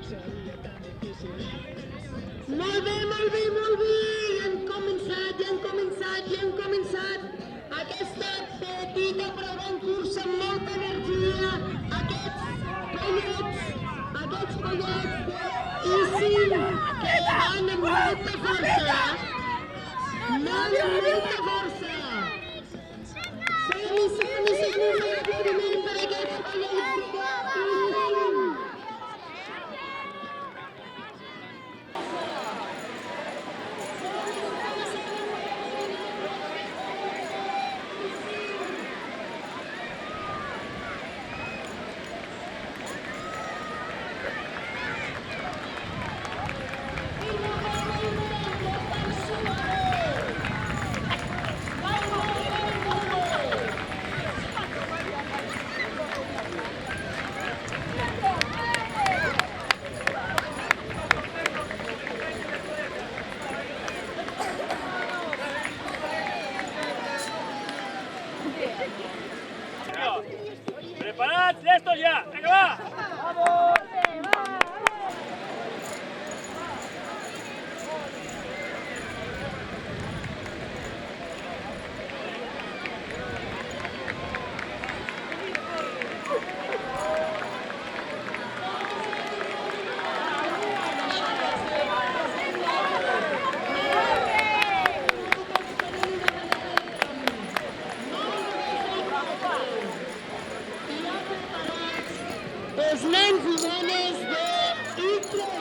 Molt bé, molt bé, molt bé! Ja han començat aquesta petita prova en curs amb molta energia. Aquests pollets i cinc que van amb molta força. Van amb molta força. Som l'aplaudiment per aquests pollets. ¡Preparados! ¡Listos ya! ¡Venga, va! ¡Vamos! Els nens i nenes de I3.